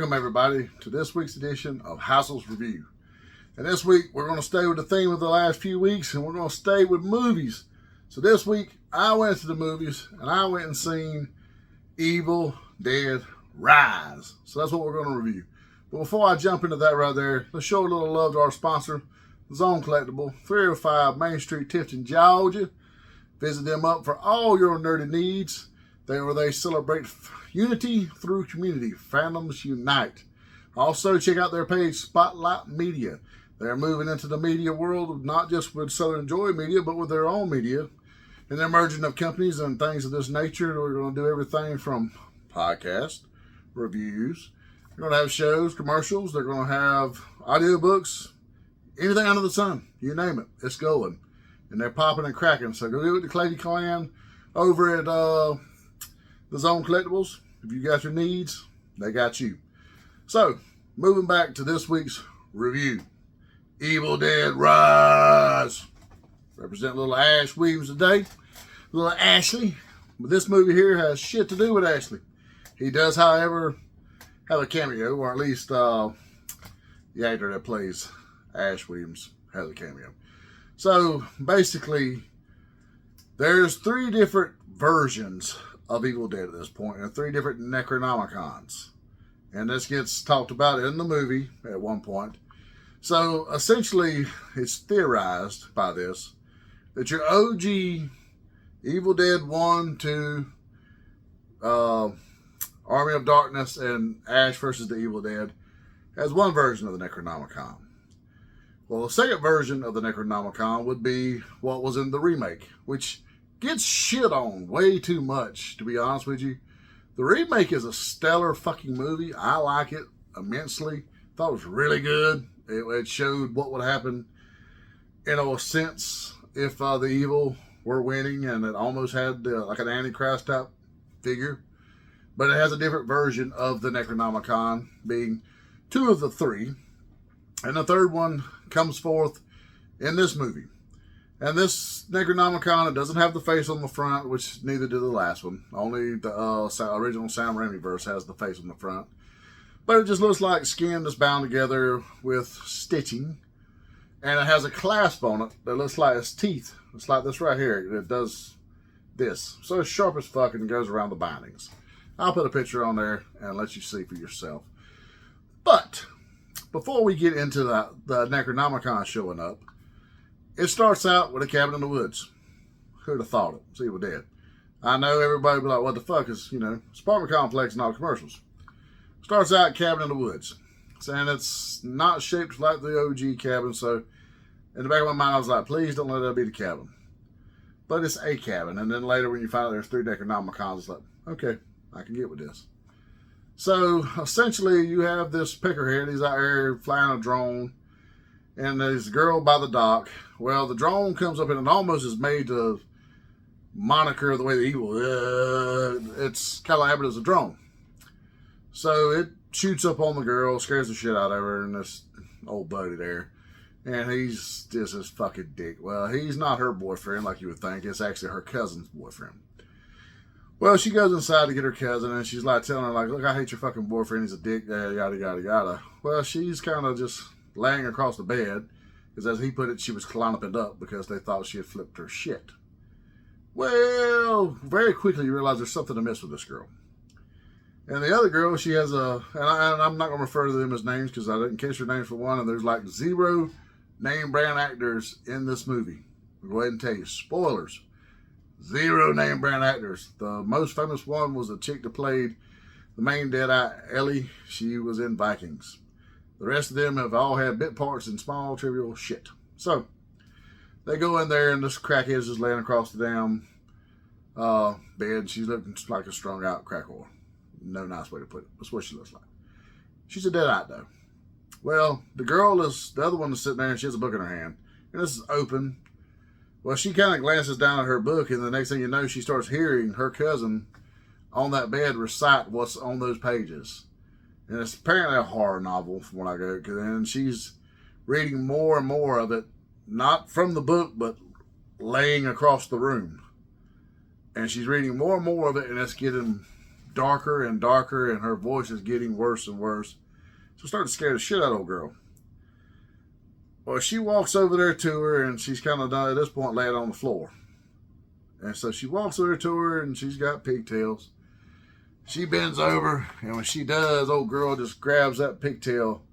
Welcome everybody to this week's edition of Hassel's Review. And this week we're going to stay with the theme of the last few weeks, and we're going to stay with movies. So this week I went to the movies and I went and seen Evil Dead Rise. So that's what we're going to review. But before I jump into that right there, let's show a little love to our sponsor, Zone Collectible, 305 Main Street, Tifton, Georgia. Visit them up for all your nerdy needs. Where they celebrate unity through community. Fandoms unite. Also, check out their page, Spotlight Media. They're moving into the media world, not just with Southern Joy Media, but with their own media. And they're merging of companies and things of this nature. We're going to do everything from podcasts, reviews. They're going to have shows, commercials. They're going to have audiobooks. Anything under the sun. You name it. It's going. And they're popping and cracking. So go do it to Clady Clan over at the Zone Collectibles. If you got your needs, they got you. So, moving back to this week's review. Evil Dead Rise. Represent little Ash Williams today. Little Ashley. But this movie here has shit to do with Ashley. He does, however, have a cameo, or at least the actor that plays Ash Williams has a cameo. So, basically, there's 3 different versions of Evil Dead at this point, and 3 different Necronomicons. And this gets talked about in the movie at one point. So, essentially, it's theorized by this that your OG Evil Dead 1, 2, Army of Darkness, and Ash versus the Evil Dead has one version of the Necronomicon. Well, the second version of the Necronomicon would be what was in the remake, which gets shit on way too much, to be honest with you. The remake is a stellar fucking movie. I like it immensely. Thought it was really good. It showed what would happen, in a sense, if the evil were winning, and it almost had like an Antichrist type figure. But it has a different version of the Necronomicon, being 2 of the 3. And the third one comes forth in this movie. And this Necronomicon, it doesn't have the face on the front, which neither did the last one. Only the original Sam Raimi verse has the face on the front. But it just looks like skin that's bound together with stitching. And it has a clasp on it that looks like its teeth. It's like this right here. It does this. So it's sharp as fuck and goes around the bindings. I'll put a picture on there and let you see for yourself. But before we get into the Necronomicon showing up, it starts out with a cabin in the woods. Who'd have thought it? It's Evil Dead. I know everybody be like, what the fuck is, it's apartment complex and all the commercials. Starts out cabin in the woods. And it's not shaped like the OG cabin, so in the back of my mind I was like, please don't let that be the cabin. But it's a cabin. And then later when you find out there's 3 Necronomicons, it's like, okay, I can get with this. So essentially you have this peckerhead. He's out there flying a drone. And there's a girl by the dock. Well, the drone comes up and it almost is made to moniker the way the evil. It's kind of labeled as a drone. So it shoots up on the girl, scares the shit out of her, and this old buddy there. And he's just this fucking dick. Well, he's not her boyfriend like you would think. It's actually her cousin's boyfriend. Well, she goes inside to get her cousin, and she's like telling her, like, look, I hate your fucking boyfriend. He's a dick, yada, yada, yada. Well, she's kind of just laying across the bed, because as he put it, she was climbing up because they thought she had flipped her shit. Well, very quickly you realize there's something amiss with this girl. And the other girl, she has and I'm not going to refer to them as names because I didn't catch her names for one, and there's like 0 name brand actors in this movie. I'll go ahead and tell you, spoilers. 0 name brand actors. The most famous one was the chick that played the main Deadeye, Ellie. She was in Vikings. The rest of them have all had bit parts in small, trivial shit. So, they go in there, and this crackhead is just laying across the damn bed. She's looking like a strung out crack whore. No nice way to put it. That's what she looks like. She's a deadite, though. Well, the other one is sitting there, and she has a book in her hand. And this is open. Well, she kind of glances down at her book, and the next thing you know, she starts hearing her cousin on that bed recite what's on those pages. And it's apparently a horror novel from what I go. And she's reading more and more of it, not from the book, but laying across the room. And she's reading more and more of it, and it's getting darker and darker, and her voice is getting worse and worse. So it started to scare the shit out of old girl. Well, she walks over there to her, and she's kind of done at this point laying on the floor. And so she walks over to her, and she's got pigtails. She bends over, and when she does, old girl just grabs that pigtail,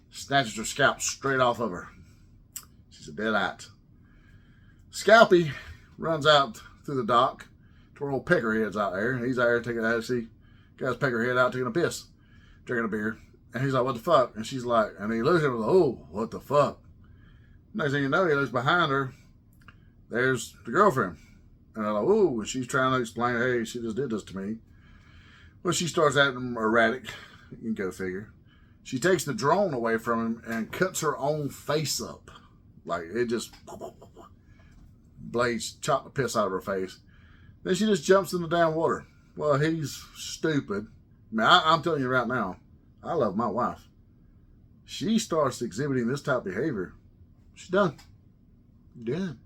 snatches her scalp straight off of her. She's a deadite. Scalpy runs out through the dock to where old Peckerhead's out there. He's out there taking a see. Guy's Peckerhead out taking a piss, drinking a beer. And he's like, what the fuck? And she's like, and he looks at her like, oh, what the fuck? Next thing you know, he looks behind her. There's the girlfriend. And I'm like, oh, and she's trying to explain, hey, she just did this to me. Well, she starts acting erratic. You can go figure. She takes the drone away from him and cuts her own face up. Like, it just, blades chop the piss out of her face. Then she just jumps in the damn water. Well, he's stupid. I mean, I'm telling you right now, I love my wife. She starts exhibiting this type of behavior. She's done. Done.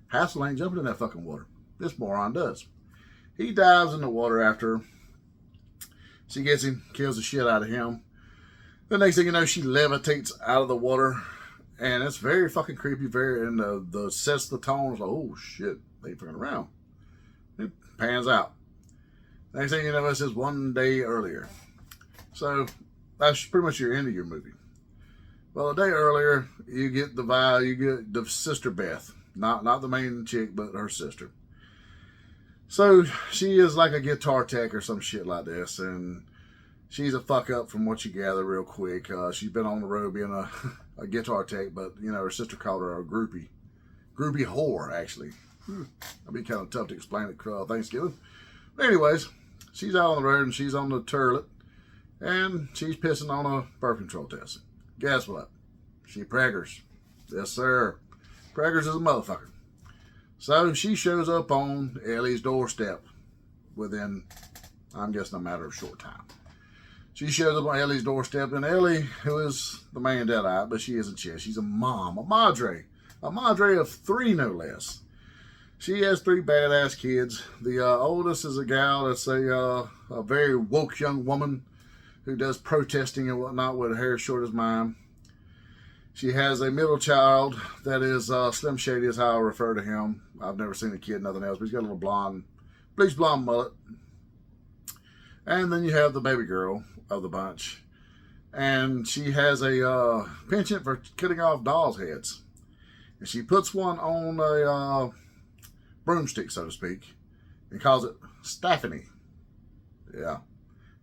Hassel ain't jumping in that fucking water. This moron does. He dives in the water after her. She gets him, kills the shit out of him. The next thing you know, she levitates out of the water. And it's very fucking creepy. And the sets the tone. It's like, oh shit, they ain't fucking around. It pans out. Next thing you know, this is one day earlier. So that's pretty much your end of your movie. Well, a day earlier, you get the sister Beth. Not the main chick, but her sister. So she is like a guitar tech or some shit like this, and she's a fuck up from what you gather real quick. She's been on the road being a guitar tech, but you know her sister called her a groupie whore actually. That'd be kind of tough to explain at Thanksgiving. But anyways, she's out on the road and she's on the toilet, and she's pissing on a birth control test. Guess what? She preggers. Yes, sir. Preggers is a motherfucker. So she shows up on Ellie's doorstep within, I'm guessing, a matter of short time. She shows up on Ellie's doorstep, and Ellie, who is the main deadite, but she isn't shit. She's a mom, a madre of 3 no less. She has 3 badass kids. The oldest is a gal that's a very woke young woman who does protesting and whatnot with her hair short as mine. She has a middle child that is Slim Shady is how I refer to him. I've never seen a kid, nothing else, but he's got a little blonde, bleach blonde mullet. And then you have the baby girl of the bunch. And she has a penchant for cutting off dolls' heads. And she puts one on a broomstick, so to speak, and calls it Stephanie. Yeah.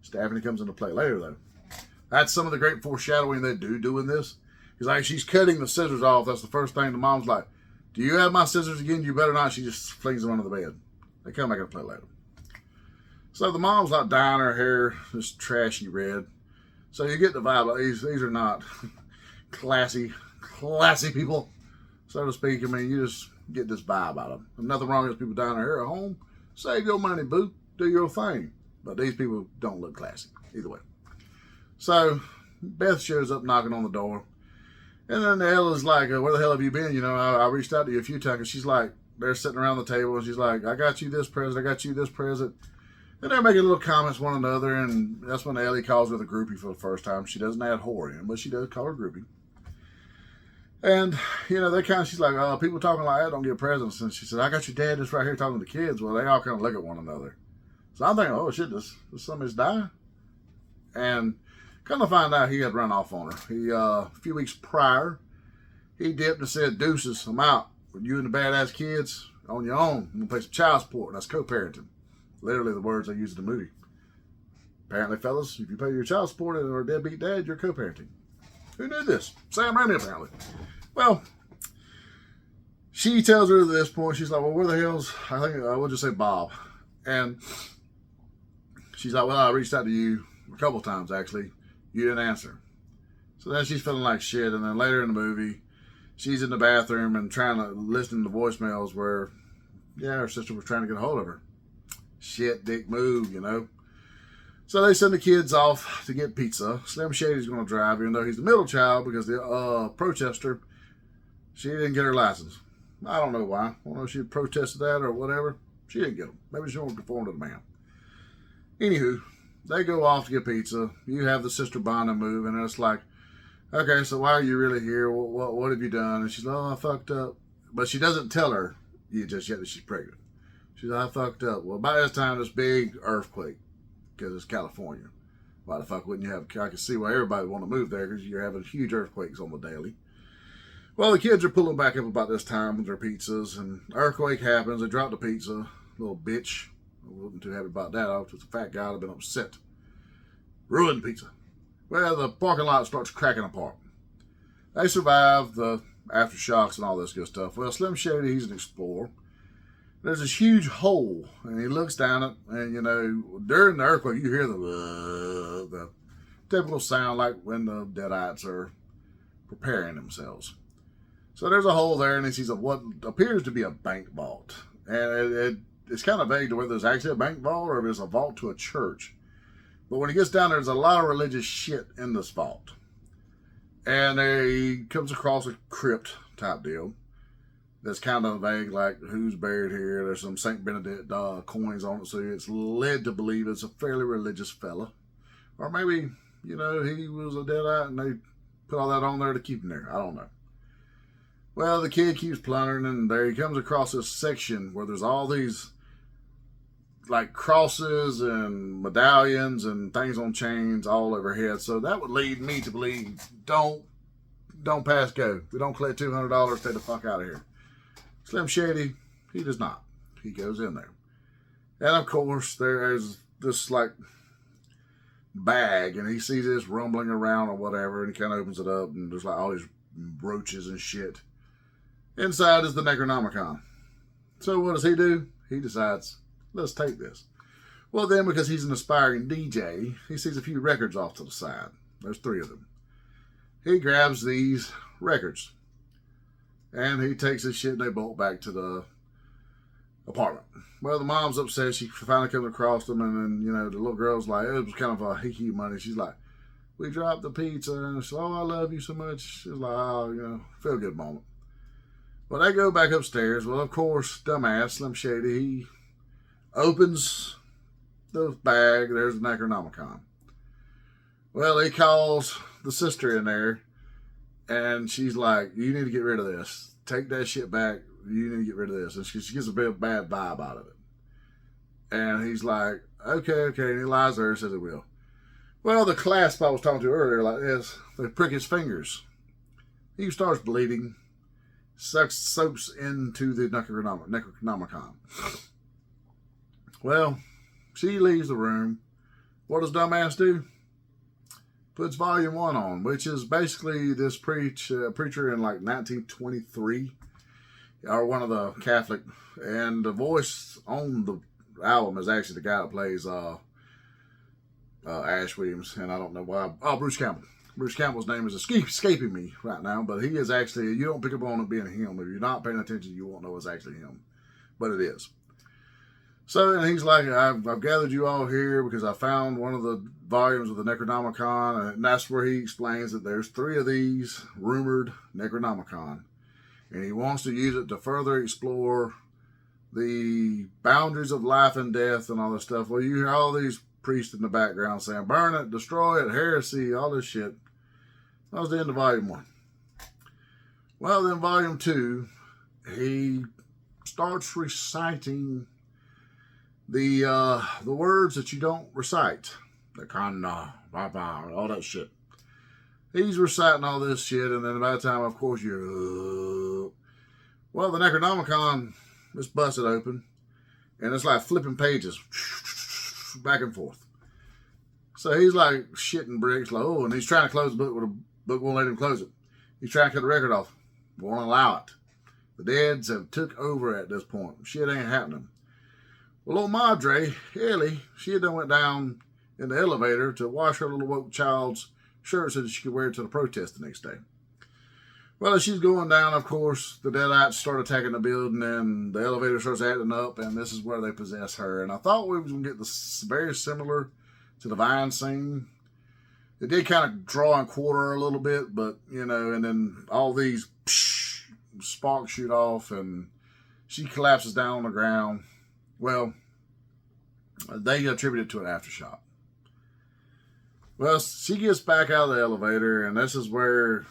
Stephanie comes into play later, though. That's some of the great foreshadowing they do in this. He's like, she's cutting the scissors off. That's the first thing the mom's like, do you have my scissors again? You better not. She just flings them under the bed. They come back into play later. So the mom's like dyeing her hair this trashy red. So you get the vibe. Like, these are not classy people, so to speak. I mean, you just get this vibe out of them. There's nothing wrong with people dyeing their hair at home. Save your money, boo. Do your thing. But these people don't look classy. Either way. So Beth shows up knocking on the door. And then Ella's like, where the hell have you been? You know, I reached out to you a few times. And she's like, they're sitting around the table. And she's like, I got you this present. I got you this present. And they're making little comments one another. And that's when Ellie calls her the groupie for the first time. She doesn't add whore in, but she does call her groupie. And, you know, she's like, people talking like that don't get presents. And she said, I got your dad just right here talking to the kids. Well, they all kind of look at one another. So I'm thinking, oh shit, does somebody's die? And come to find out, he had run off on her. He, a few weeks prior, he dipped and said, deuces, I'm out. With you and the badass kids on your own. I'm going to pay some child support. That's co-parenting. Literally the words they use in the movie. Apparently, fellas, if you pay your child support or a deadbeat dad, you're co-parenting. Who knew this? Sam Raimi, apparently. Well, she tells her at this point, she's like, well, where the hell's, I think, we'll just say Bob. And she's like, well, I reached out to you a couple times, actually. You didn't answer. So then she's feeling like shit. And then later in the movie, she's in the bathroom and trying to listen to voicemails where, yeah, her sister was trying to get a hold of her. Shit, dick move, you know. So they send the kids off to get pizza. Slim Shady's going to drive, even though he's the middle child, because the protester, she didn't get her license. I don't know why. I don't know if she protested that or whatever. She didn't get them. Maybe she won't conform to the man. Anywho, they go off to get pizza. You have the sister Bonda move, and it's like, okay, so why are you really here? What have you done? And she's like, oh, I fucked up. But she doesn't tell her just yet that she's pregnant. She's like, I fucked up. Well, by this time, this big earthquake, because it's California. Why the fuck wouldn't you have? I can see why everybody would want to move there, because you're having huge earthquakes on the daily. Well, the kids are pulling back up about this time with their pizzas, and earthquake happens. They drop the pizza. Little bitch. I wasn't too happy about that. I was just a fat guy. I'd been upset. Ruined pizza. Well, the parking lot starts cracking apart. They survive the aftershocks and all this good stuff. Well, Slim Shady, he's an explorer. There's this huge hole, and he looks down it, and, you know, during the earthquake, you hear the typical sound like when the Deadites are preparing themselves. So there's a hole there, and he sees what appears to be a bank vault. And it's kind of vague to whether there's actually a bank vault or if it's a vault to a church. But when he gets down there's a lot of religious shit in this vault. And he comes across a crypt type deal that's kind of vague, like who's buried here. There's some St. Benedict coins on it, so it's led to believe it's a fairly religious fella. Or maybe, you know, he was a Deadite and they put all that on there to keep him there. I don't know. Well, the kid keeps plundering, and there he comes across this section where there's all these like crosses and medallions and things on chains all overhead. So that would lead me to believe don't pass go. If we don't collect $200, stay the fuck out of here. Slim Shady, he does not. He goes in there. And of course, there's this like bag, and he sees this rumbling around or whatever, and he kind of opens it up, and there's like all these roaches and shit. Inside is the Necronomicon. So what does he do? He decides, let's take this. Well, then, because he's an aspiring DJ, he sees a few records off to the side. There's 3 of them. He grabs these records, and he takes his shit, and they bolt back to the apartment. Well, the mom's upset. She finally comes across them, and then, you know, the little girl's like, it was kind of a hickey money. She's like, we dropped the pizza, and she's like, oh, I love you so much. She's like, oh, you know, feel good moment. Well, they go back upstairs. Well, of course, dumbass Slim Shady, he opens the bag. There's the Necronomicon. Well, he calls the sister in there, and she's like, you need to get rid of this. Take that shit back. You need to get rid of this. And she gets a bit of a bad vibe out of it. And he's like, okay. And he lies there and says it will. Well, the clasp I was talking to earlier like this, they prick his fingers. He starts bleeding. Soaks into the Necronomicon. Well, she leaves the room. What does dumbass do? Puts volume 1 on, which is basically this preacher in like 1923, or one of the Catholic, and the voice on the album is actually the guy that plays Ash Williams, and I don't know why. Oh, Bruce Campbell. Bruce Campbell's name is escaping me right now, but he is actually, you don't pick up on it being him. If you're not paying attention, you won't know it's actually him. But it is. So and he's like, I've gathered you all here because I found one of the volumes of the Necronomicon, and that's where he explains that there's 3 of these rumored Necronomicon, and he wants to use it to further explore the boundaries of life and death and all this stuff. Well, you hear all these priests in the background saying, burn it, destroy it, heresy, all this shit. That was the end of volume 1. Well, then volume 2, he starts reciting the words that you don't recite. The kanda, baba, all that shit. He's reciting all this shit, and then by the time, of course, well, the Necronomicon is busted open, and it's like flipping pages back and forth. So he's like shitting bricks, like, oh, and he's trying to close the book, but the book won't let him close it. He's trying to cut the record off, won't allow it. The Deads have took over at this point. Shit ain't happening. Well, old Madre, Ellie, she had done went down in the elevator to wash her little woke child's shirt so that she could wear it to the protest the next day. Well, as she's going down, of course, the Deadites start attacking the building, and the elevator starts acting up, and this is where they possess her. And I thought we was going to get this very similar to the Vine scene. It did kind of draw and quarter a little bit, but, you know, and then all these sparks shoot off, and she collapses down on the ground. Well, They attribute it to an aftershock. Well, she gets back out of the elevator, and this is where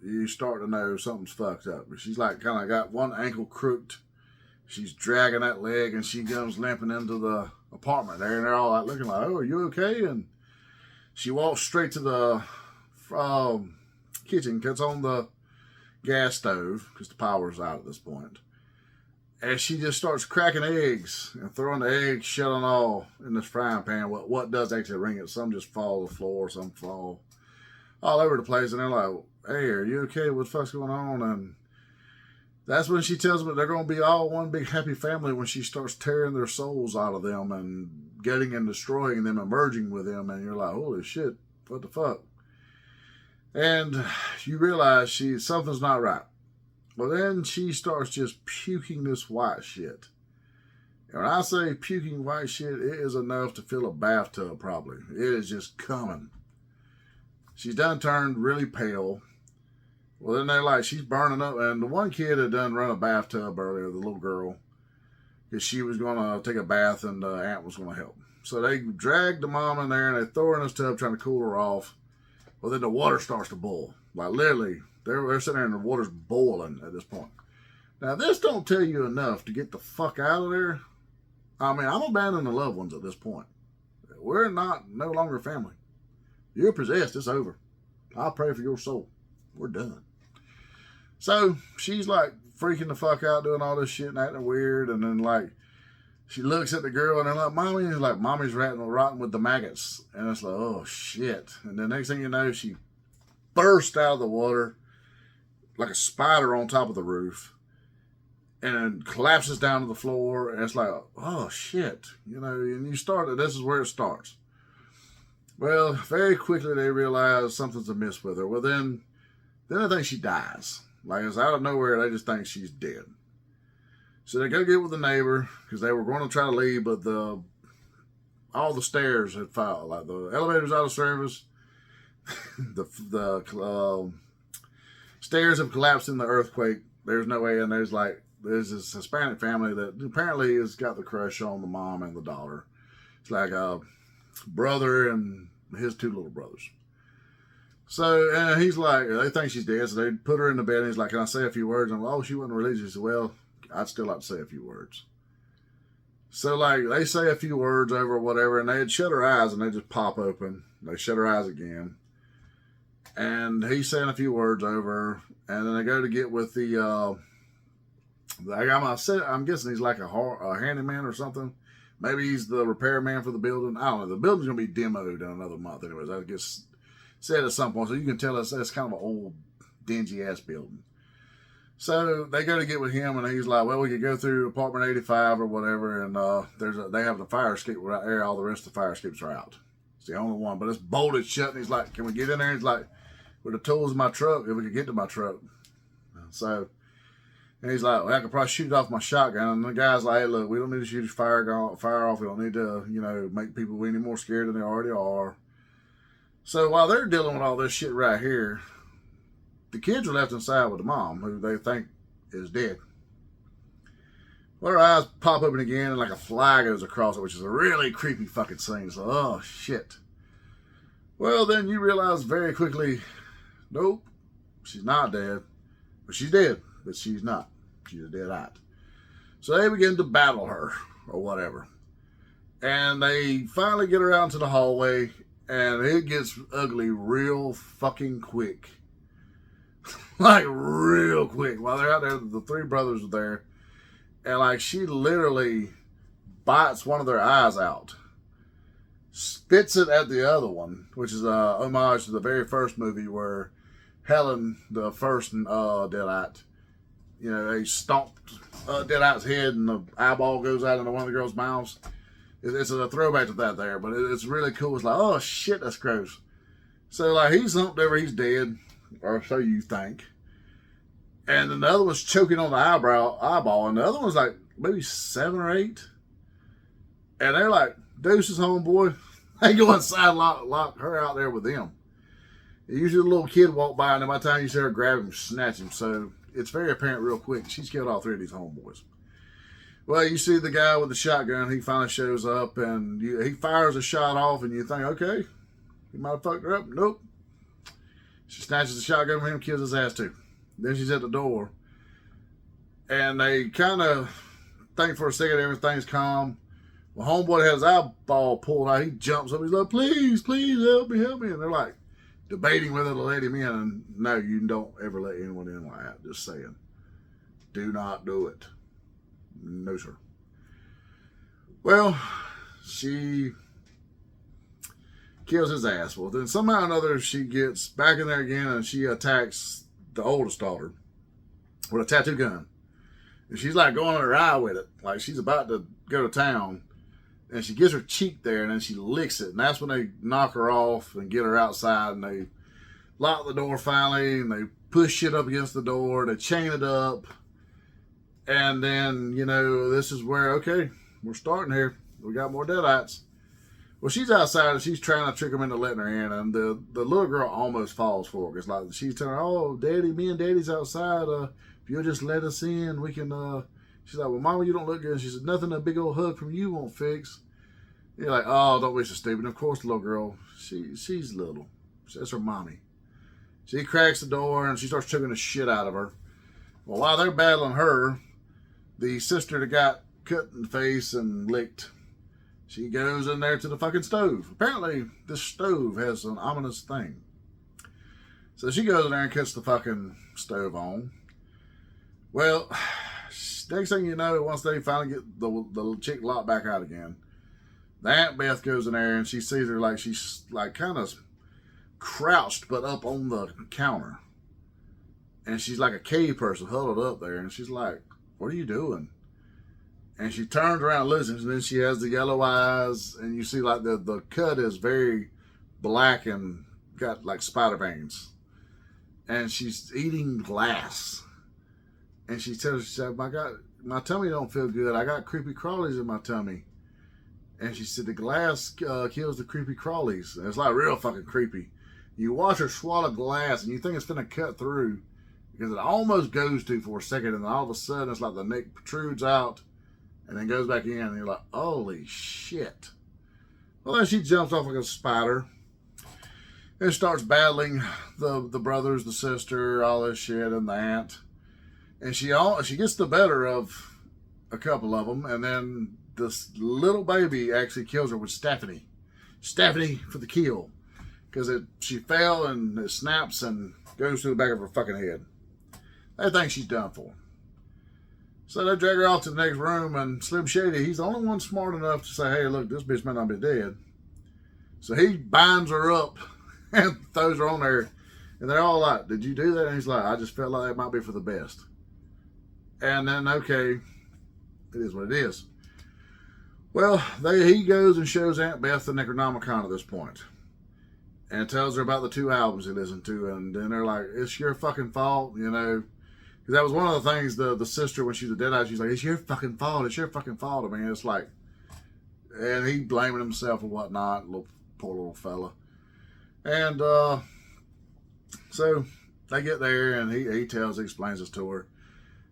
you start to know something's fucked up. She's like kind of got one ankle crooked. She's dragging that leg, and she comes limping into the apartment there, and they're all like looking like, "Oh, are you okay?" And she walks straight to the kitchen, gets on the gas stove because the power's out at this point. And she just starts cracking eggs and throwing the eggs shell and all in this frying pan. What does actually ring it? Some just fall to the floor, some fall all over the place. And they're like, "Hey, are you okay? What the fuck's going on?" And that's when she tells them that they're going to be all one big happy family when she starts tearing their souls out of them and getting and destroying them and merging with them. And you're like, holy shit, what the fuck? And you realize something's not right. Well, then she starts just puking this white shit. And when I say puking white shit, it is enough to fill a bathtub probably. It is just coming. She's done turned really pale. Well, then they're like, she's burning up. And the one kid had done run a bathtub earlier, the little girl, because she was going to take a bath and the aunt was going to help. So they dragged the mom in there and they throw her in this tub trying to cool her off. Well, then the water starts to boil. Like literally, they're sitting there and the water's boiling at this point. Now, this don't tell you enough to get the fuck out of there. I mean, I'm abandoning the loved ones at this point. We're no longer family. You're possessed. It's over. I'll pray for your soul. We're done. So she's like freaking the fuck out doing all this shit and acting weird. And then like she looks at the girl and they're like, "Mommy," and like, "Mommy's rotting with the maggots." And it's like, oh shit. And the next thing you know, she burst out of the water like a spider on top of the roof and then collapses down to the floor. And it's like, oh shit. You know, and this is where it starts. Well, very quickly they realize something's amiss with her. Well, then I think she dies. Like, it's out of nowhere, they just think she's dead. So they go get with the neighbor, because they were going to try to leave, but all the stairs had failed. Like, the elevator's out of service. the stairs have collapsed in the earthquake. There's no way, and there's this Hispanic family that apparently has got the crush on the mom and the daughter. It's like a brother and his two little brothers. So he's like, they think she's dead, so they put her in the bed, and he's like, "Can I say a few words?" And I'm like, "Oh, she wasn't religious." He said, "Well, I'd still like to say a few words." So like they say a few words over whatever, and they had shut her eyes, and they just pop open. They shut her eyes again, and he's saying a few words over, and then they go to get with the I'm guessing he's like a handyman or something. Maybe he's the repairman for the building. I don't know. The building's gonna be demoed in another month, anyways. I guess said at some point, so you can tell us that's kind of an old, dingy ass building. So they go to get with him, and he's like, "Well, we could go through apartment 85 or whatever, and they have the fire escape right there. All the rest of the fire escapes are out. It's the only one, but it's bolted shut." And he's like, "Can we get in there?" And he's like, "With the tools in my truck, if we could get to my truck." So, and he's like, "Well, I could probably shoot it off my shotgun." And the guy's like, "Hey, look, we don't need to shoot his fire off. We don't need to, make people any more scared than they already are." So while they're dealing with all this shit right here, the kids are left inside with the mom, who they think is dead. Well, her eyes pop open again, and like a fly goes across it, which is a really creepy fucking scene. So, oh shit. Well, then you realize very quickly, nope, she's not dead. But she's dead, but she's not. She's a dead-eyed. So they begin to battle her, or whatever. And they finally get her out into the hallway, and it gets ugly real fucking quick. Like, real quick. While they're out there, the three brothers are there. And, like, she literally bites one of their eyes out. Spits it at the other one, which is a homage to the very first movie where Helen, the first Deadite, they stomped Deadite's head and the eyeball goes out into one of the girls' mouths. It's a throwback to that there, but it's really cool. It's like, oh shit, that's gross. So like he's humped over, he's dead, or so you think. And then the other one's choking on the eyeball, and the other one's like maybe 7 or 8. And they're like, "Deuces, homeboy." They go inside, lock her out there with them. Usually a little kid walk by, and then by the time you see her grab him, snatch him. So it's very apparent real quick. She's killed all 3 of these homeboys. Well, you see the guy with the shotgun. He finally shows up, and he fires a shot off, and you think, okay, he might have fucked her up. Nope. She snatches the shotgun from him, kills his ass too. Then she's at the door, and they kind of think for a second everything's calm. Well, homeboy has his eyeball pulled out. He jumps up. He's like, please, please help me, help me. And they're like debating whether to let him in. And no, you don't ever let anyone in like that. Just saying. Do not do it. No, sir. Well, she kills his ass. Well, then somehow or another she gets back in there again and she attacks the oldest daughter with a tattoo gun. And she's like going in her eye with it. Like she's about to go to town. And she gets her cheek there and then she licks it. And that's when they knock her off and get her outside. And they lock the door finally. And they push shit up against the door. They chain it up. And then, you know, this is where, okay, we're starting here. We got more deadites. Well, she's outside and she's trying to trick them into letting her in. And the little girl almost falls for it. It's like she's telling her, oh, Daddy, me and Daddy's outside. If you'll just let us in, we can... She's like, well, Mama, you don't look good. And she said, nothing a big old hug from you won't fix. You're like, oh, don't be so stupid. And of course, the little girl, she's little. That's her mommy. She cracks the door and she starts choking the shit out of her. Well, while they're battling her, the sister that got cut in the face and licked, she goes in there to the fucking stove. Apparently, this stove has an ominous thing. So she goes in there and cuts the fucking stove on. Well, next thing you know, once they finally get the chick locked back out again, the Aunt Beth goes in there and she sees her like she's like kind of crouched but up on the counter. And she's like a cave person huddled up there. And she's like, what are you doing? And she turns around and listens. And then she has the yellow eyes. And you see like the cut is very black and got like spider veins. And she's eating glass. And she tells her, she said, my God, my tummy don't feel good. I got creepy crawlies in my tummy. And she said, the glass kills the creepy crawlies. And it's like real fucking creepy. You watch her swallow glass and you think it's going to cut through because it almost goes to for a second. And then all of a sudden it's like the neck protrudes out and then goes back in. And you're like, holy shit. Well, then she jumps off like a spider and starts battling the brothers, the sister, all this shit, and the aunt. And she gets the better of a couple of them. And then this little baby actually kills her with Stephanie. Stephanie for the kill. Because she fell and it snaps and goes through the back of her fucking head. They think she's done for. So they drag her off to the next room. And Slim Shady, he's the only one smart enough to say, hey, look, this bitch might not be dead. So he binds her up and throws her on there. And they're all like, did you do that? And he's like, I just felt like it might be for the best. And then, okay, it is what it is. Well, he goes and shows Aunt Beth the Necronomicon at this point. And tells her about the 2 albums he listened to. And then they're like, it's your fucking fault, you know. Because that was one of the things, the sister, when she was a deadite, she's like, it's your fucking fault. It's your fucking fault. I mean, it's like, and he blaming himself and whatnot. Poor little fella. And so they get there and he explains this to her.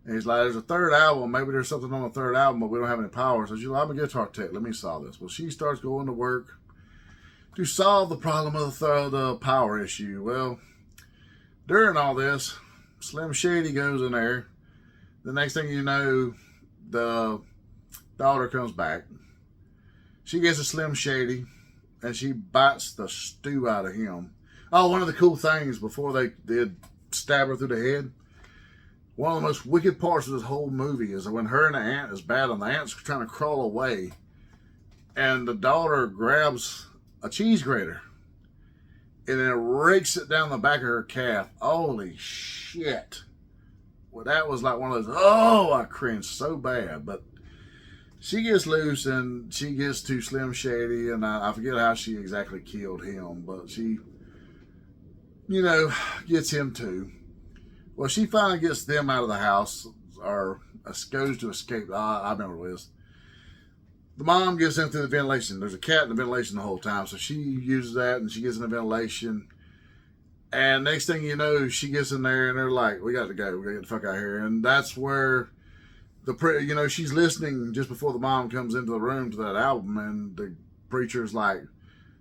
And he's like, there's a 3rd album. Maybe there's something on the 3rd album, but we don't have any power. So she's like, I'm a guitar tech. Let me solve this. Well, she starts going to work to solve the problem of the power issue. Well, during all this, Slim Shady goes in there. The next thing you know, the daughter comes back. She gets a Slim Shady, and she bites the stew out of him. Oh, one of the cool things before they did stab her through the head, one of the most wicked parts of this whole movie is that when her and the aunt is battling, the aunt's trying to crawl away, and the daughter grabs a cheese grater and then rakes it down the back of her calf. Holy shit. Well, that was like one of those, oh, I cringed so bad. But she gets loose and she gets to Slim Shady, and I forget how she exactly killed him, but she, you know, gets him too. Well, she finally gets them out of the house, or goes to escape. I remember what it is. The mom gets in through the ventilation. There's a cat in the ventilation the whole time, so she uses that and she gets in the ventilation. And next thing you know, she gets in there and they're like, we got to go. We got to get the fuck out of here. And that's where she's listening just before the mom comes into the room to that album, and the preacher's like,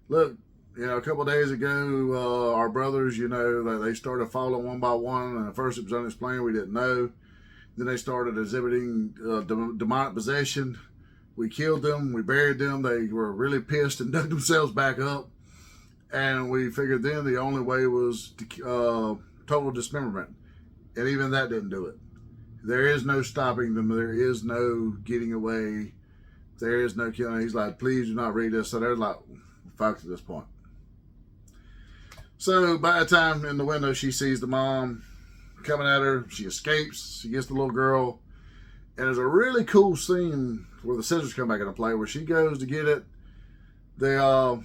look, a couple of days ago, our brothers, they started falling one by one, and at first it was unexplained, we didn't know. Then they started exhibiting demonic possession. We killed them, we buried them, they were really pissed and dug themselves back up, and we figured then the only way was total dismemberment, and even that didn't do it. There is no stopping them. There is no getting away. There is no killing. He's like, please do not read this. So they're like, fucked at this point. So by the time in the window she sees the mom coming at her, she escapes. She gets the little girl. And there's a really cool scene where the scissors come back into play, where she goes to get it. The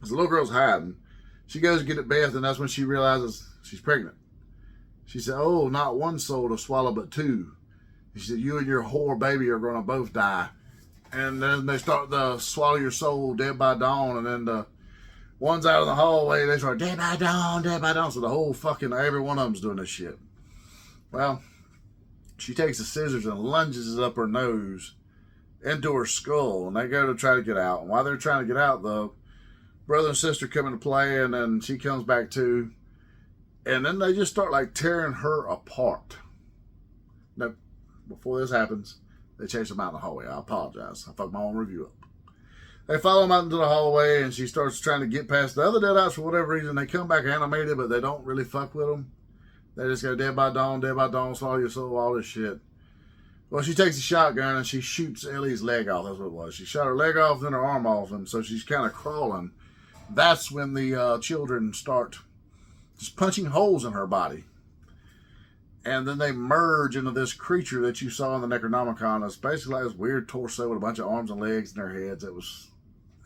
little girl's hiding. She goes to get it bathed, and that's when she realizes she's pregnant. She said, oh, not one soul to swallow, but two. She said, you and your whore baby are going to both die. And then they start to swallow your soul dead by dawn. And then the ones out in the hallway, they start dead by dawn, dead by dawn. So the whole every one of them's doing this shit. Well, she takes the scissors and lunges it up her nose into her skull. And they go to try to get out. And while they're trying to get out, the brother and sister come into play. And then she comes back too. And then they just start tearing her apart. Now, before this happens, they chase them out in the hallway. I apologize. I fucked my own review up. They follow them out into the hallway, and she starts trying to get past the other Deadites for whatever reason. They come back animated, but they don't really fuck with them. They just go dead by dawn, swallow your soul, all this shit. Well, she takes a shotgun, and she shoots Ellie's leg off. That's what it was. She shot her leg off, then her arm off, and so she's kind of crawling. That's when the children start just punching holes in her body. And then they merge into this creature that you saw in the Necronomicon. It's basically like this weird torso with a bunch of arms and legs in their heads. It was,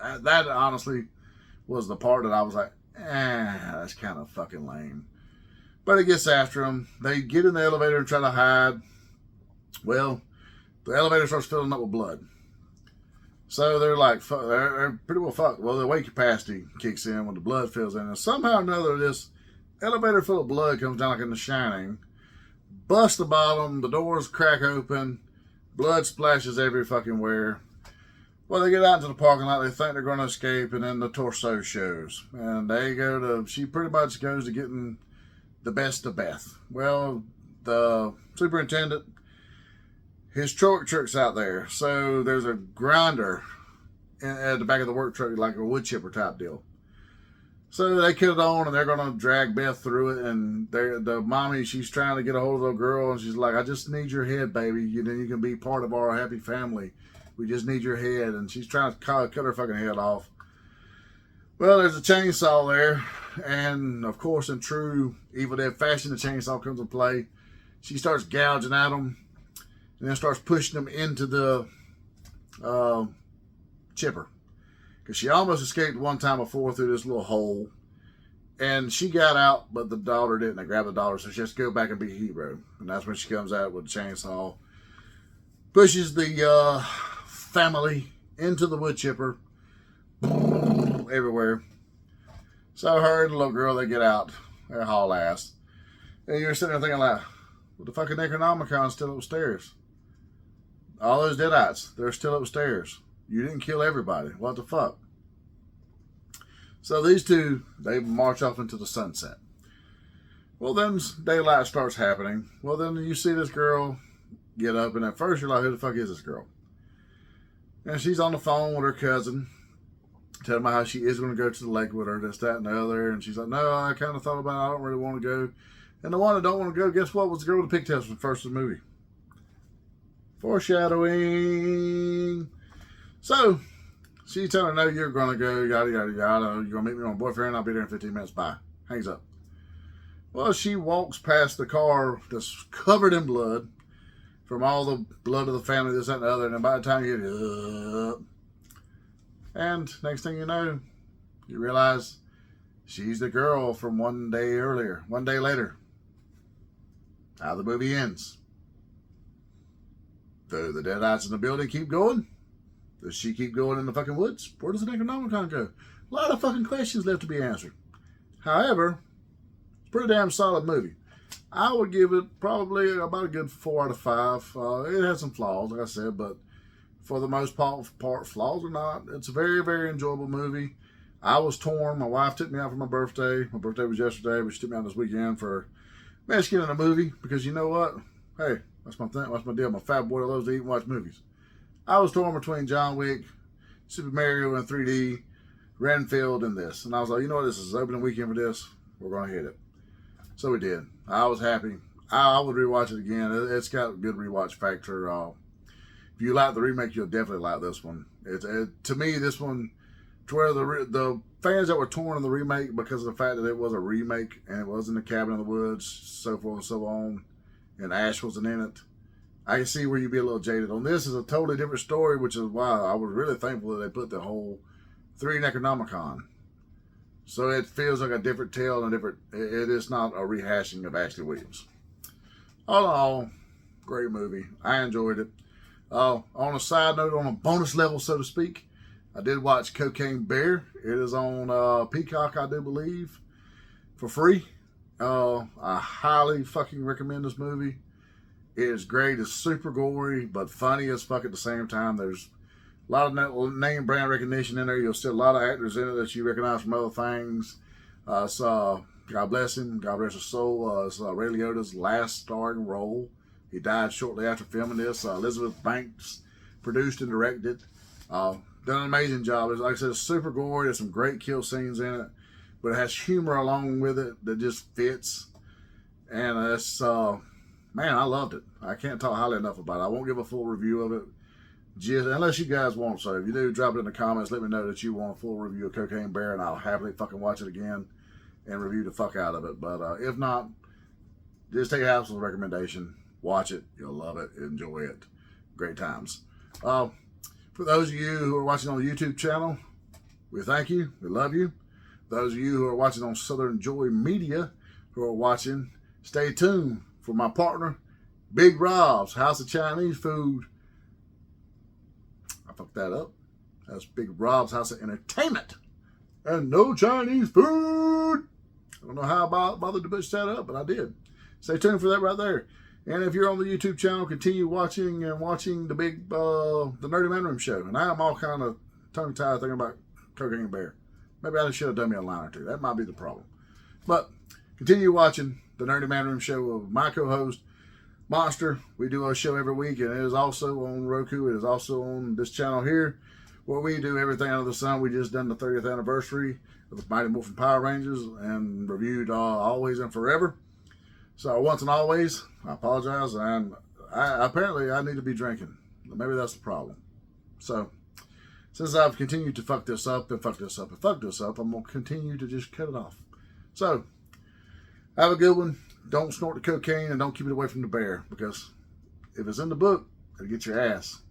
that honestly was the part that I was like, that's kind of fucking lame. But it gets after them. They get in the elevator and try to hide. Well, the elevator starts filling up with blood. So they're like, they're pretty well fucked. Well, the weight capacity kicks in when the blood fills in. And somehow or another, this elevator full of blood comes down like in The Shining, busts the bottom, the doors crack open, blood splashes every fucking where. Well, they get out into the parking lot, they think they're going to escape, and then the torso shows. And she pretty much goes to getting the best of Beth. Well, the superintendent, his truck's out there, so there's a grinder at the back of the work truck, like a wood chipper type deal. So they kill it on, and they're going to drag Beth through it. And the mommy, she's trying to get a hold of the girl, and she's like, I just need your head, baby. You can be part of our happy family. We just need your head. And she's trying to cut her fucking head off. Well, there's a chainsaw there. And, of course, in true Evil Dead fashion, the chainsaw comes into play. She starts gouging at them, and then starts pushing them into the chipper. Because she almost escaped one time before through this little hole. And she got out, but the daughter didn't. They grabbed the daughter, so she has to go back and be a hero. And that's when she comes out with the chainsaw. Pushes the family into the wood chipper. Everywhere. So her and the little girl, they get out. They haul ass. And you're sitting there thinking like, well, the fucking Necronomicon's still upstairs. All those Deadites, they're still upstairs. You didn't kill everybody. What the fuck? So these two, they march off into the sunset. Well, then daylight starts happening. Well, then you see this girl get up, and at first you're like, who the fuck is this girl? And she's on the phone with her cousin, telling me how she is going to go to the lake with her, this, that, and the other. And she's like, no, I kind of thought about it. I don't really want to go. And the one that don't want to go, guess what? Was the girl with the pigtails from the first of the movie. Foreshadowing. So, she's telling her, no, you're going to go, yada, yada, yada. You're going to meet me with my boyfriend. I'll be there in 15 minutes. Bye. Hangs up. Well, she walks past the car that's covered in blood from all the blood of the family, this, that, and the other. And by the time you get up, and next thing you know, you realize she's the girl from one day later. How the movie ends. Do the Deadites in the building keep going? Does she keep going in the fucking woods? Where does the Necronomicon go? A lot of fucking questions left to be answered. However, it's a pretty damn solid movie. I would give it probably about a good 4 out of 5. It has some flaws, like I said, but for the most part, flaws or not, it's a very, very enjoyable movie. I was torn. My wife took me out for my birthday. My birthday was yesterday, but she took me out this weekend for Mexican in a movie because you know what? Hey, that's my thing. That's my deal. I'm a fat boy that loves to eat and watch movies. I was torn between John Wick, Super Mario in 3D, Renfield, and this. And I was like, you know what? This is opening weekend for this. We're going to hit it. So we did. I was happy. I would rewatch it again. It's got a good rewatch factor. If you like the remake, you'll definitely like this one. To me, this one, to where the fans that were torn in the remake because of the fact that it was a remake and it was in the cabin in the woods, so forth and so on, and Ash wasn't in it, I can see where you'd be a little jaded. On this is a totally different story, which is why I was really thankful that they put the whole 3 Necronomicon. So it feels like a different tale and it is not a rehashing of Ashley Williams. All in all, great movie. I enjoyed it. On a side note, on a bonus level, so to speak, I did watch Cocaine Bear. It is on Peacock, I do believe, for free. I highly fucking recommend this movie. It is great. It's super gory, but funny as fuck at the same time. There's a lot of name brand recognition in there. You'll see a lot of actors in it that you recognize from other things. God bless him. God bless his soul. It's Ray Liotta's last starring role. He died shortly after filming this. Elizabeth Banks produced and directed. Done an amazing job. Like I said, it's super gory. There's some great kill scenes in it, but it has humor along with it that just fits. And it's man, I loved it. I can't talk highly enough about it. I won't give a full review of it, just unless you guys want. So if you do, drop it in the comments. Let me know that you want a full review of Cocaine Bear, and I'll happily fucking watch it again and review the fuck out of it. But if not, just take Hassel's recommendation. Watch it. You'll love it. Enjoy it. Great times. For those of you who are watching on the YouTube channel, we thank you. We love you. Those of you who are watching on Southern Joy Media, who are watching, stay tuned for my partner, Big Rob's House of Chinese Food. I fucked that up. That's Big Rob's House of Entertainment. And no Chinese food. I don't know how I bothered to push that up, but I did. Stay tuned for that right there. And if you're on the YouTube channel, continue watching the Nerdy Man Room show. And I am all kind of tongue-tied thinking about Cocaine Bear. Maybe I should have done me a line or two. That might be the problem. But continue watching the Nerdy Man Room show with my co-host, Monster. We do our show every week, and it is also on Roku. It is also on this channel here, where we do everything under the sun. We just done the 30th anniversary of the Mighty Morphin Power Rangers and reviewed Always and Forever. So once and always, I apologize, and apparently I need to be drinking. Maybe that's the problem. So since I've continued to fuck this up, I'm going to continue to just cut it off. So have a good one. Don't snort the cocaine and don't keep it away from the bear, because if it's in the book, it'll get your ass.